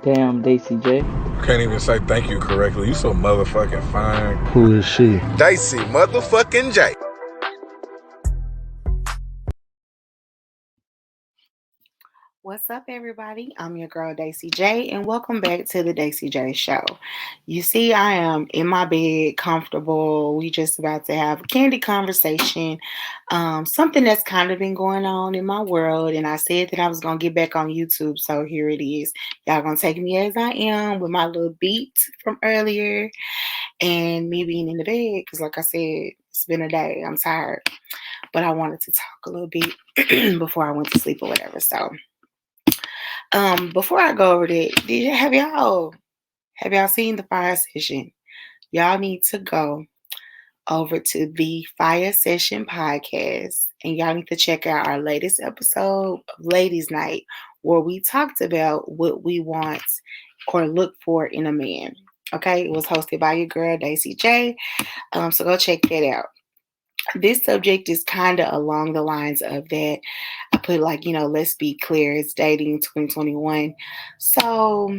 Damn, Daisy J. Can't even say thank you correctly. You so motherfucking fine. Who is she? Daisy motherfucking J. What's up, everybody? I'm your girl, Daisy J, and welcome back to the Daisy J Show. You see, I am in my bed, comfortable. We just about to have a candid conversation. Something that's kind of been going on in my world, and I said that I was gonna get back on YouTube, so here it is. Y'all gonna take me as I am with my little beat from earlier, and me being in the bed, because like I said, it's been a day. I'm tired, but I wanted to talk a little bit before I went to sleep or whatever. So. Before I go over that, have y'all seen the fire session? Y'all need to go over to the Fire Session podcast and y'all need to check out our latest episode of Ladies Night where we talked about what we want or look for in a man. Okay, it was hosted by your girl Daisy J. So go check that out. This subject is kind of along the lines of that. I put let's be clear, it's dating 2021. So,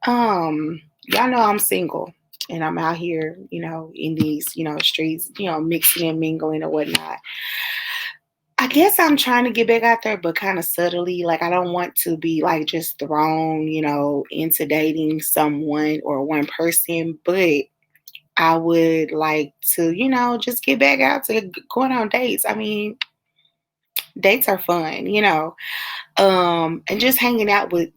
y'all know I'm single and I'm out here, in these, streets, mixing and mingling or whatnot. I guess I'm trying to get back out there, but kind of subtly. Like, I don't want to be like just thrown, into dating someone or one person, but I would like to, just get back out to going on dates. I mean, dates are fun, and just hanging out with,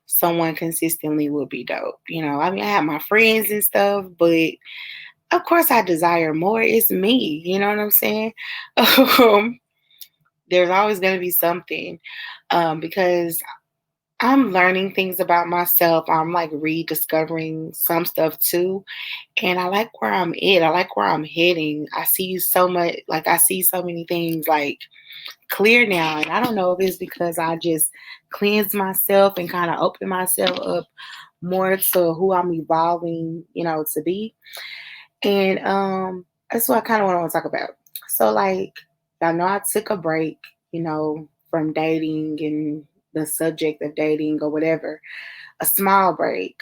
someone consistently would be dope. I mean, I have my friends and stuff, but of course I desire more. It's me, you know what I'm saying? Um, there's always going to be something because I'm learning things about myself. I'm like rediscovering some stuff too. And I like where I'm at. I like where I'm heading. I see so much, like, I see so many things like clear now. And I don't know if it's because I just cleansed myself and kind of opened myself up more to who I'm evolving, to be. And that's what I kind of want to talk about. So, like, y'all know I took a break, from dating and the subject of dating or whatever, a small break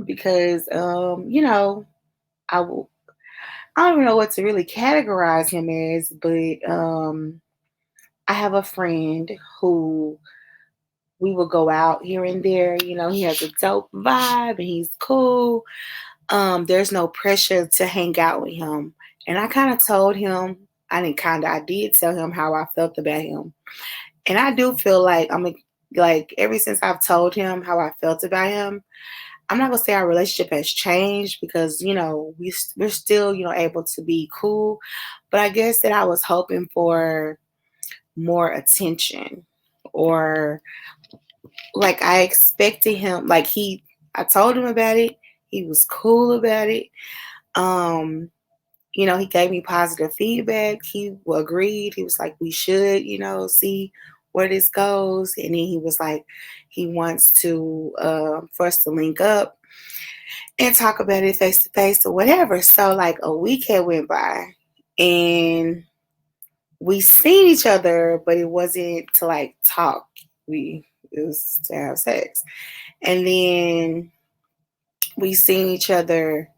because, I will. I don't even know what to really categorize him as, but I have a friend who we will go out here and there. He has a dope vibe and he's cool. There's no pressure to hang out with him. And I kind of told him, I did tell him how I felt about him. And I do feel like like ever since I've told him how I felt about him, I'm not gonna say our relationship has changed because we're still able to be cool, but I guess that I was hoping for more attention or like I expected him I told him about it. He was cool about it. Um, he gave me positive feedback. He agreed. He was like, we should, see where this goes. And then he was like, he wants to for us to link up and talk about it face to face or whatever. So like a week had went by and we seen each other, but it wasn't to like talk. It was to have sex. And then we seen each other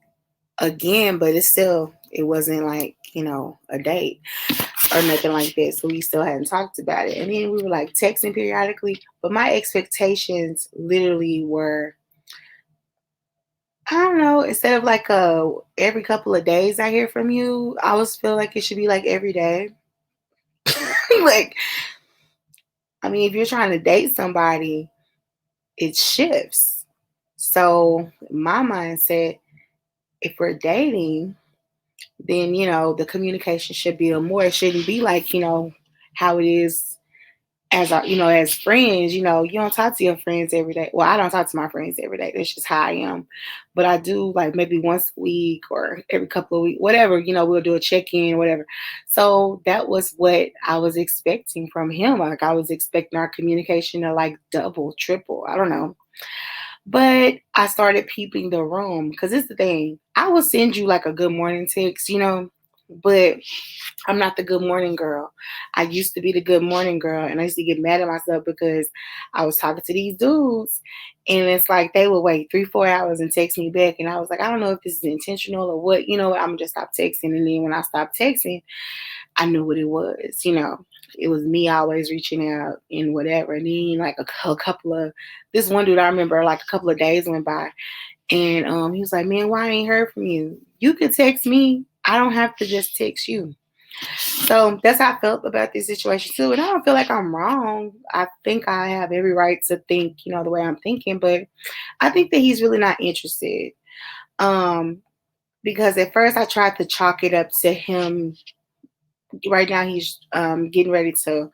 again, but it wasn't like, a date or nothing like that. So we still hadn't talked about it. And then we were like texting periodically. But my expectations literally were, I don't know, instead of like every couple of days I hear from you, I always feel like it should be like every day. Like, I mean, if you're trying to date somebody, it shifts. So my mindset, if we're dating, then the communication should be more. It shouldn't be like how it is as as friends. You don't talk to your friends every day. Well, I don't talk to my friends every day. That's just how I am. But I do like maybe once a week or every couple of weeks, whatever. We'll do a check in, whatever. So that was what I was expecting from him. Like I was expecting our communication to like double, triple. I don't know. But I started peeping the room because it's the thing. I will send you like a good morning text, But I'm not the good morning girl. I used to be the good morning girl, and I used to get mad at myself because I was talking to these dudes, and it's like they would wait 3, 4 hours and text me back, and I was like, I don't know if this is intentional or what. You know what? I'm gonna just stop texting, and then when I stopped texting, I knew what it was. It was me always reaching out and whatever. And then like a couple of this one dude I remember, like a couple of days went by, and he was like, "Man, why I ain't heard from you? You can text me. I don't have to just text you." So that's how I felt about this situation too. And I don't feel like I'm wrong. I think I have every right to think, the way I'm thinking, but I think that he's really not interested. Um, because at first I tried to chalk it up to him. Right now he's getting ready to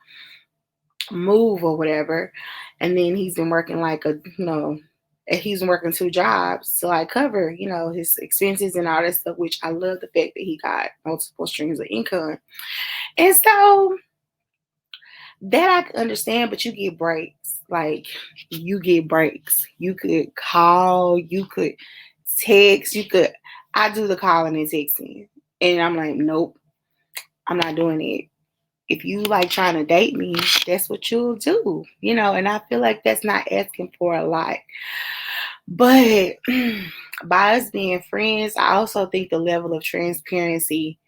move or whatever. And then he's been working he's been working 2 jobs to like cover, his expenses and all that stuff, which I love the fact that he got multiple streams of income. And so that I can understand, but you get breaks. Like you get breaks. You could call, you could text, I do the calling and texting. And I'm like, nope, I'm not doing it. If you like trying to date me, that's what you'll do, and I feel like that's not asking for a lot. But by us being friends, I also think the level of transparency,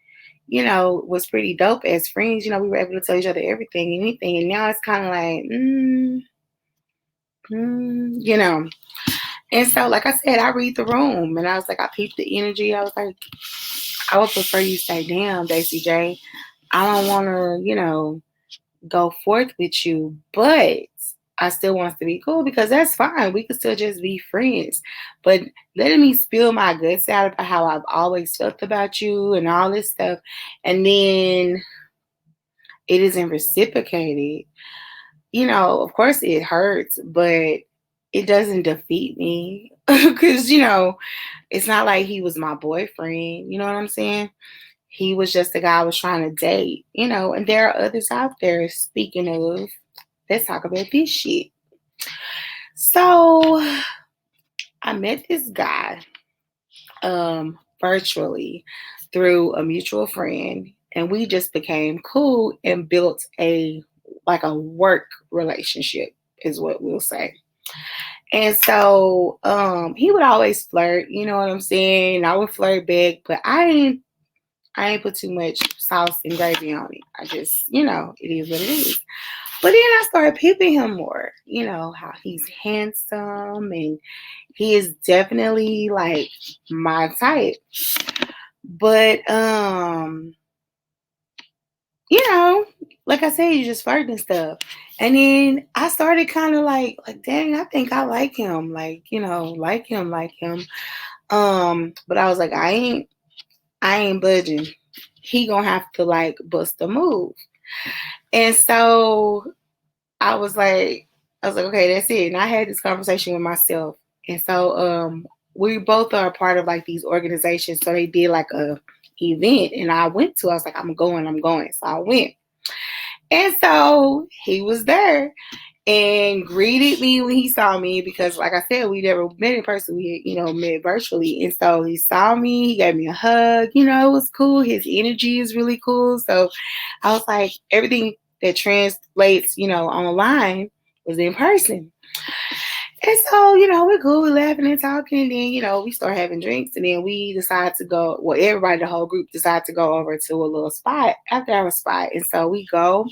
was pretty dope as friends. We were able to tell each other everything, anything. And now it's kind of like, you know. And so, like I said, I read the room and I was like, I peeped the energy. I was like, I would prefer you say, damn, Daisy J, I don't want to, go forth with you, but I still want us to be cool because that's fine. We could still just be friends. But letting me spill my guts out about how I've always felt about you and all this stuff, and then it isn't reciprocated, of course it hurts, but it doesn't defeat me because, it's not like he was my boyfriend. You know what I'm saying? He was just the guy I was trying to date, and there are others out there. Speaking of, let's talk about this shit. So I met this guy virtually through a mutual friend, and we just became cool and built a work relationship, is what we'll say. And so he would always flirt, you know what I'm saying? I would flirt back, but I ain't put too much sauce and gravy on it. I just, it is what it is. But then I started peeping him more, how he's handsome and he is definitely like my type. But like I said, you just flirt and stuff. And then I started kind of like, dang, I think I like him. Like him. But I was like, I ain't budging. He gonna have to like bust a move. And so I was like, okay, that's it. And I had this conversation with myself. And so we both are a part of like these organizations. So they did like a event and I went to, I was like, I'm going. So I went. And so he was there and greeted me when he saw me because, like I said, we never met in person. We, met virtually. And so he saw me, he gave me a hug. It was cool. His energy is really cool. So I was like, everything that translates, online was in person. And so, we're cool, we're laughing and talking, and then, we start having drinks, and then we decide to go, well, everybody, the whole group decided to go over to a little spot, after our spot. And so we go,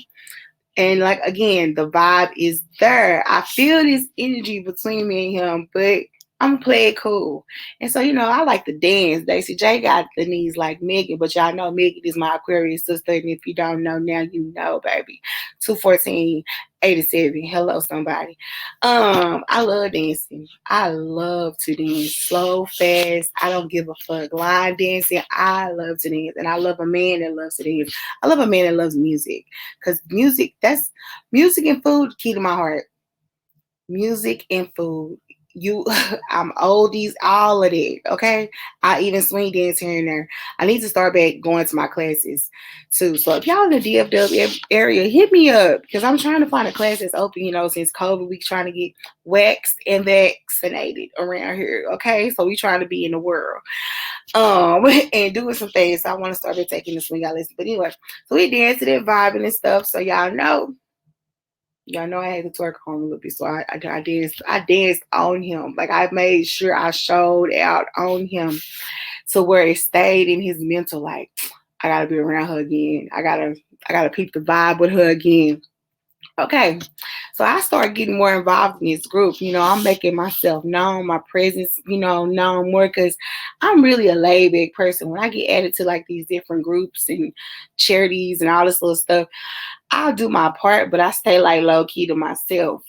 and like, again, the vibe is there. I feel this energy between me and him, but I'm gonna play it cool. And so, I like to dance. Daisy J got the knees like Megan, but y'all know Megan is my Aquarius sister. And if you don't know now, you know, baby. 214-87. Hello, somebody. I love dancing. I love to dance. Slow, fast. I don't give a fuck. Line dancing. I love to dance. And I love a man that loves to dance. I love a man that loves music. Because music and food, key to my heart. Music and food. I'm oldies, all of it. Okay, I even swing dance here and there. I need to start back going to my classes too. So if y'all in the DFW area, hit me up because I'm trying to find a class that's open. Since COVID, we trying to get waxed and vaccinated around here. Okay, so we trying to be in the world. and doing some things. So I want to start taking the swing out lesson. But anyway, so we dancing and vibing and stuff. So y'all know I had to twerk on a little bit. So I danced on him. Like I made sure I showed out on him to where it stayed in his mental. Like I gotta be around her again. I gotta peep the vibe with her again. Okay. So I started getting more involved in this group. I'm making myself known, my presence, known more because I'm really a laid back person. When I get added to like these different groups and charities and all this little stuff, I'll do my part, but I stay like low key to myself.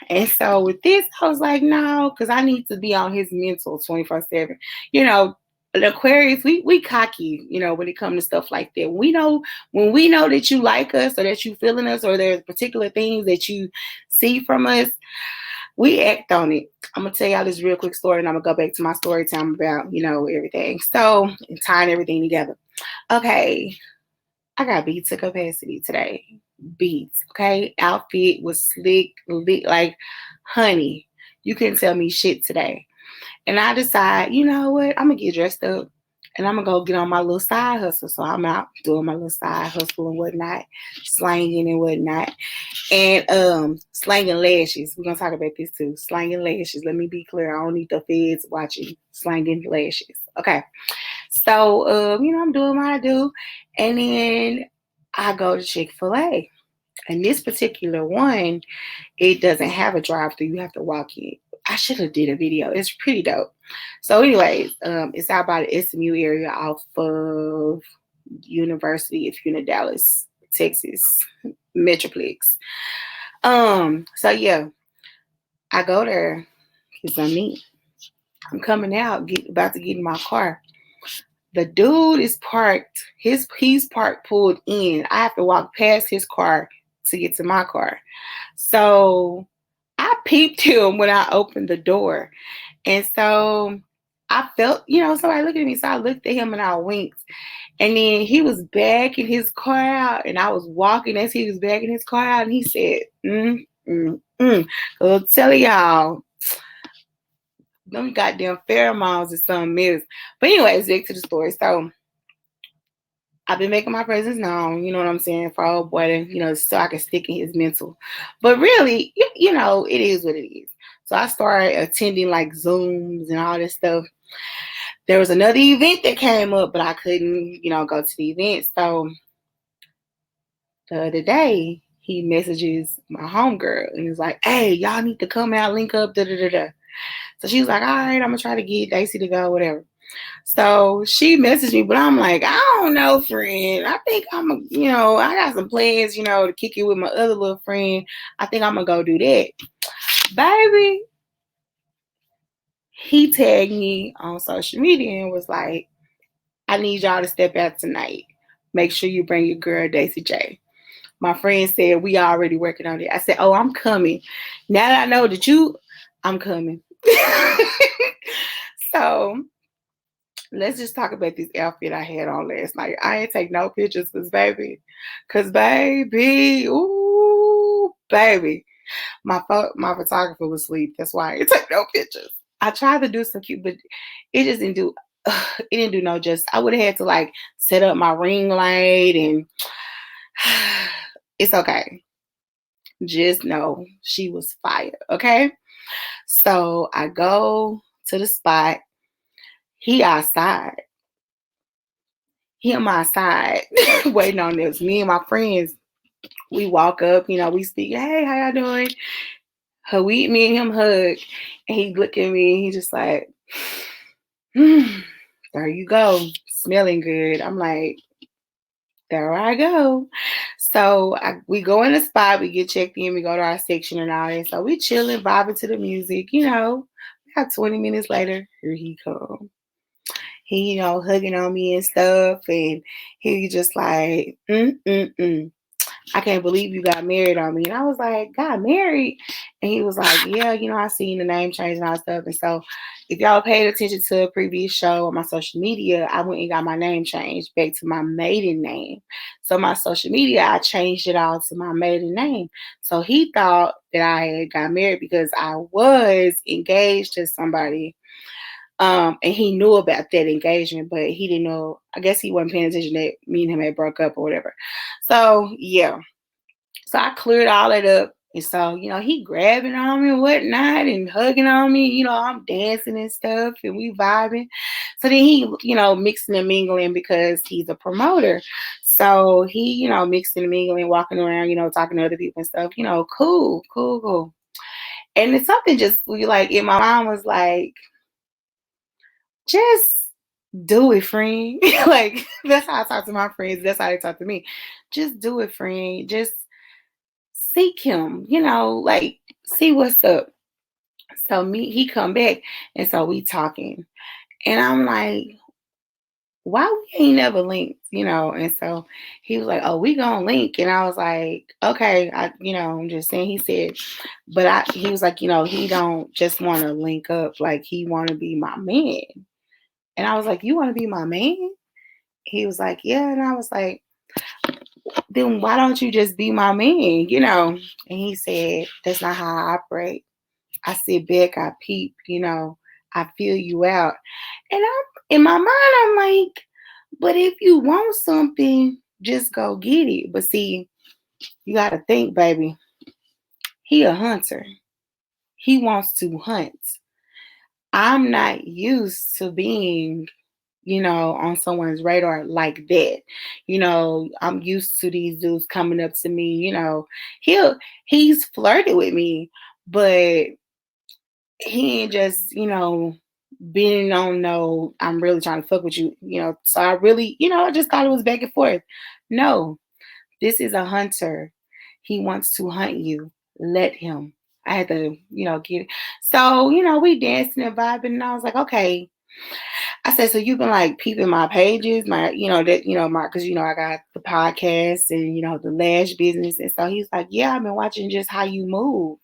And so with this, I was like, no, because I need to be on his mental 24/7. You know, the Aquarius, we cocky, when it comes to stuff like that. When we know that you like us or that you feeling us or there's particular things that you see from us, we act on it. I'm gonna tell y'all this real quick story and I'm gonna go back to my story time about, everything. So and tying everything together. Okay, I got beat to capacity today. Beats, okay? Outfit was slick, lit, like honey. You couldn't tell me shit today. And I decide, you know what? I'm gonna get dressed up and I'm gonna go get on my little side hustle. So I'm out doing my little side hustle and whatnot, slanging and whatnot. And slanging lashes. We're gonna talk about this too. Slanging lashes. Let me be clear. I don't need the feds watching slanging lashes. Okay. So I'm doing what I do. And then I go to Chick-fil-A. And this particular one, it doesn't have a drive-through. You have to walk in. I should have did a video. It's pretty dope. So, anyways, it's out by the SMU area off of University of Dallas, Texas, Metroplex. So yeah, I go there because I'm coming out, about to get in my car. The dude is parked. He's parked pulled in. I have to walk past his car to get to my car. So I peeped him when I opened the door. And so I felt, somebody looking at me. So I looked at him and I winked. And then he was backing his car out. And I was walking as he was backing his car out. And he said, I'll tell y'all, them goddamn pheromones or something else. But anyways, back to the story. So I've been making my presence known, you know what I'm saying, for old boy to, so I can stick in his mental. But really, it is what it is. So I started attending like Zooms and all this stuff. There was another event that came up, but I couldn't, go to the event. So the other day, he messages my homegirl and he's like, hey, y'all need to come out, link up, da-da-da-da. So she was like, all right, I'm going to try to get Daisy to go, whatever. So she messaged me, but I'm like, I don't know, friend. I think I got some plans, to kick it with my other little friend. I think I'm going to go do that. Baby, he tagged me on social media and was like, I need y'all to step out tonight. Make sure you bring your girl, Daisy J. My friend said, we already working on it. I said, oh, I'm coming. Now that I know that I'm coming. So let's just talk about this outfit I had on last night. I ain't take no pictures because baby, ooh, baby. My photographer was asleep. That's why I didn't take no pictures. I tried to do some cute, but it just didn't do, it didn't do no justice. I would have had to like set up my ring light and it's okay. Just know she was fired, okay? So I go to the spot. He outside. He on my side waiting on this. Me and my friends, we walk up, we speak, hey, how y'all doing? Me and him hug. And he look at me and he just like, there you go. Smelling good. I'm like, there I go. So we go in the spot, we get checked in, we go to our section and all that. So we chilling, vibing to the music, About 20 minutes later, here he comes. He, hugging on me and stuff. And he just like, I can't believe you got married on me. And I was like, got married? And he was like, yeah, I seen the name change and all stuff. And so if y'all paid attention to a previous show on my social media, I went and got my name changed back to my maiden name. So my social media, I changed it all to my maiden name. So he thought that I had got married because I was engaged to somebody And he knew about that engagement, but he didn't know. I guess he wasn't paying attention that me and him had broke up or whatever. So yeah, so I cleared all that up. And so, he grabbing on me and whatnot and hugging on me. I'm dancing and stuff and we vibing. So then he, mixing and mingling because he's a promoter. So he, mixing and mingling, walking around, talking to other people and stuff, cool, cool, cool. And it's something just like in my mind was like, just do it, friend. Like that's how I talk to my friends. That's how they talk to me. Just do it, friend. Just seek him, like see what's up. So he come back and so we talking. And I'm like, why we ain't never linked? And so he was like, oh, we gonna link. And I was like, okay, I'm just saying he said, but he was like, he don't just want to link up, like he wanna be my man. And I was like, you wanna be my man? He was like, yeah. And I was like, then why don't you just be my man? And he said, that's not how I operate. I sit back, I peep, I feel you out. And I'm in my mind, I'm like, but if you want something, just go get it. But see, you gotta think, baby, he a hunter. He wants to hunt. I'm not used to being on someone's radar like that. I'm used to these dudes coming up to me, he's flirted with me, but he ain't just, being on no, I'm really trying to fuck with you. So I really, I just thought it was back and forth. No, this is a hunter. He wants to hunt you. Let him. I had to, get it. So, we dancing and vibing, and I was like, okay, I said, so you've been like peeping my pages, my, because, I got the podcast and, the lash business. And so he's like, yeah, I've been watching just how you move.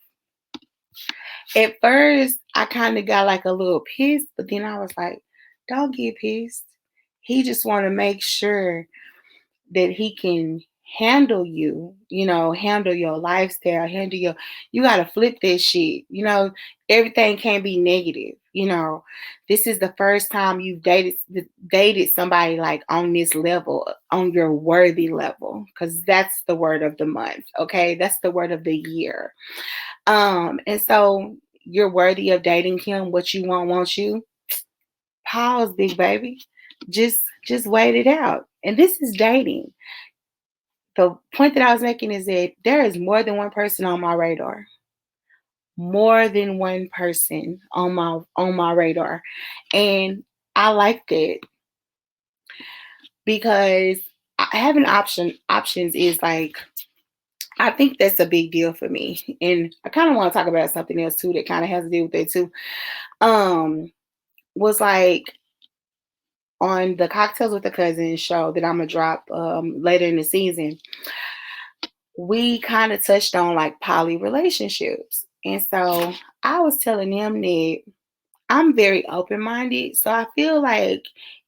At first, I kind of got like a little pissed, but then I was like, don't get pissed. He just want to make sure that he can handle you, handle your lifestyle, you got to flip this shit. Everything can't be negative. This is the first time you've dated somebody like on this level, on your worthy level, because that's the word of the month. Okay. That's the word of the year. And so you're worthy of dating him. What you want you. Pause, big baby. Just wait it out. And this is dating. The point that I was making is that there is more than one person on my radar. More than one person on my radar. And I like that because having options is like, I think that's a big deal for me. And I kind of want to talk about something else too that kind of has to do with it too. Was like on the Cocktails with the Cousins show that I'm gonna drop later in the season, we kind of touched on like poly relationships. And so I was telling them that I'm very open-minded. So I feel like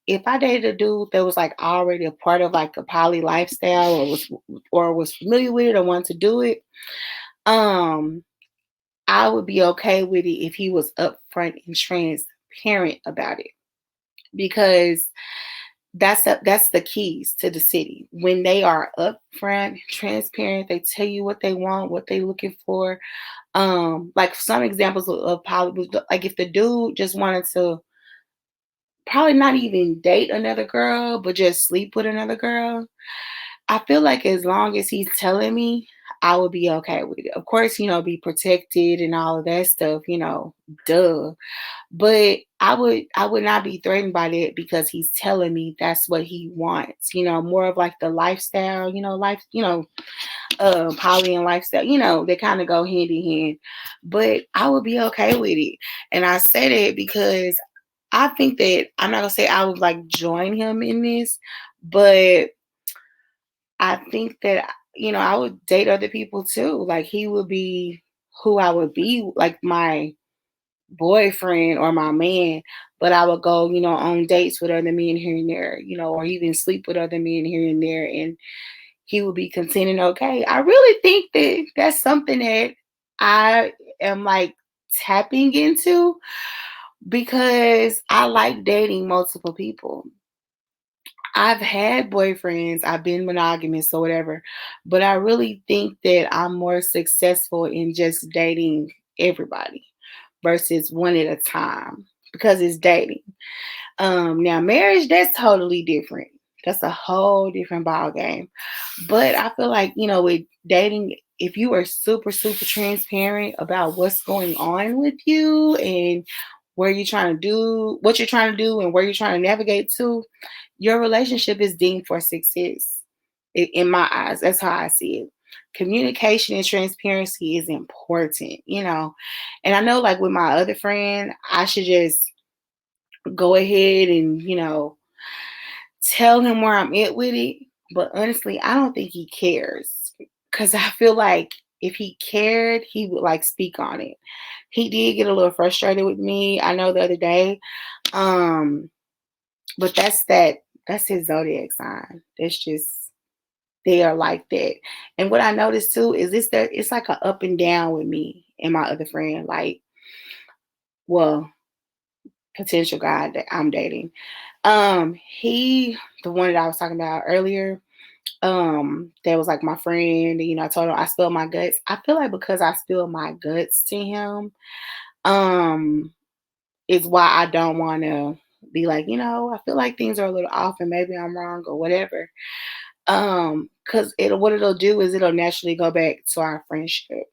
if I dated a dude that was like already a part of like a poly lifestyle or was familiar with it or wanted to do it, I would be okay with it if he was upfront and transparent about it. Because that's the keys to the city. When they are upfront, transparent, they tell you what they want, what they're looking for. Like some examples of poly, like if the dude just wanted to probably not even date another girl, but just sleep with another girl, I feel like as long as he's telling me, I would be okay with it. Of course, be protected and all of that stuff, duh. But I would not be threatened by that because he's telling me that's what he wants. More of like the lifestyle, poly and lifestyle, they kind of go hand in hand. But I would be okay with it. And I said it because I think that I'm not gonna say I would like join him in this, but I think that I would date other people too. Like he would be who I would be, like my boyfriend or my man, but I would go, on dates with other men here and there, or even sleep with other men here and there, and he would be content and okay. I really think that that's something that I am like tapping into, because I like dating multiple people. I've had boyfriends, I've been monogamous or whatever, but I really think that I'm more successful in just dating everybody versus one at a time because it's dating. Now marriage, that's totally different. That's a whole different ball game. But I feel like, with dating, if you are super, super transparent about what's going on with you and where you're trying to do, what you're trying to do, and where you're trying to navigate to, your relationship is deemed for success. In my eyes, that's how I see it. Communication and transparency is important. And I know, like with my other friend, I should just go ahead and, tell him where I'm at with it. But honestly, I don't think he cares. Cause I feel like if he cared, he would like speak on it. He did get a little frustrated with me, I know, the other day. Um, but that's his zodiac sign. That's just, they are like that. And what I noticed too is this, that it's like a up and down with me and my other friend. Like, well, potential guy that I'm dating. He, the one that I was talking about earlier, that was like my friend, I told him I spilled my guts. I feel like because I spilled my guts to him, um, is why I don't want to be like, I feel like things are a little off and maybe I'm wrong or whatever. Because what it'll do is it'll naturally go back to our friendship.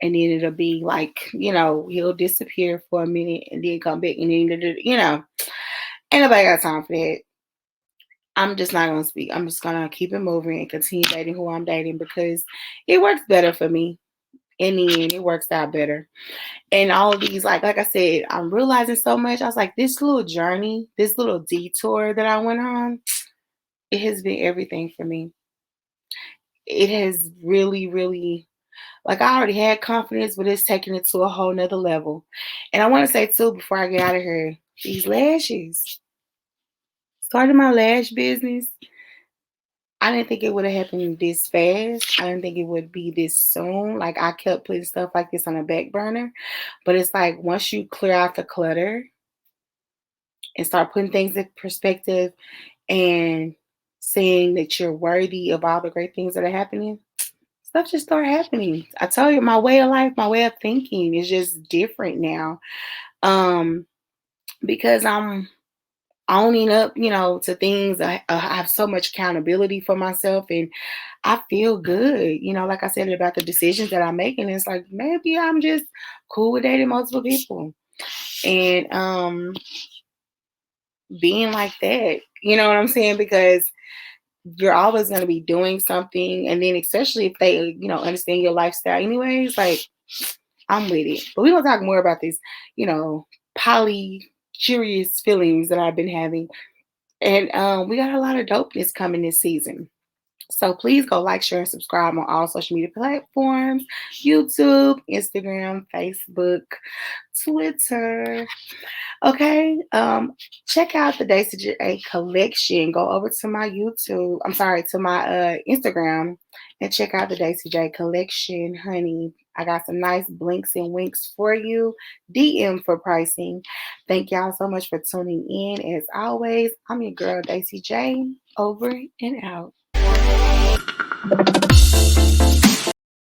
And then it'll be like, he'll disappear for a minute and then come back and then, ain't nobody got time for that. I'm just not gonna speak. I'm just gonna keep it moving and continue dating who I'm dating because it works better for me. In the end, it works out better. And all of these, like I said, I'm realizing so much. I was like, this little journey, this little detour that I went on, it has been everything for me. It has really, really, like, I already had confidence, but it's taking it to a whole nother level. And I want to say too, before I get out of here, these lashes. Started my lash business. I didn't think it would have happened this fast. I didn't think it would be this soon. Like, I kept putting stuff like this on the back burner. But it's like once you clear out the clutter and start putting things in perspective and saying that you're worthy of all the great things that are happening, stuff just start happening. I tell you, my way of life, my way of thinking is just different now. Um, because I'm owning up, to things. I have so much accountability for myself and I feel good, like I said about the decisions that I'm making. It's like maybe I'm just cool with dating multiple people and being like that. You know what I'm saying? Because you're always going to be doing something. And then, especially if they, understand your lifestyle, anyways, like I'm with it. But we're going to talk more about this, poly curious feelings that I've been having. And we got a lot of dopeness coming this season. So please go like, share, and subscribe on all social media platforms: YouTube, Instagram, Facebook, Twitter. Okay. Check out the Daisy J collection. Go over to my YouTube. I'm sorry, to my Instagram and check out the Daisy J collection, honey. I got some nice blinks and winks for you. DM for pricing. Thank y'all so much for tuning in. As always, I'm your girl, Daisy J. Over and out.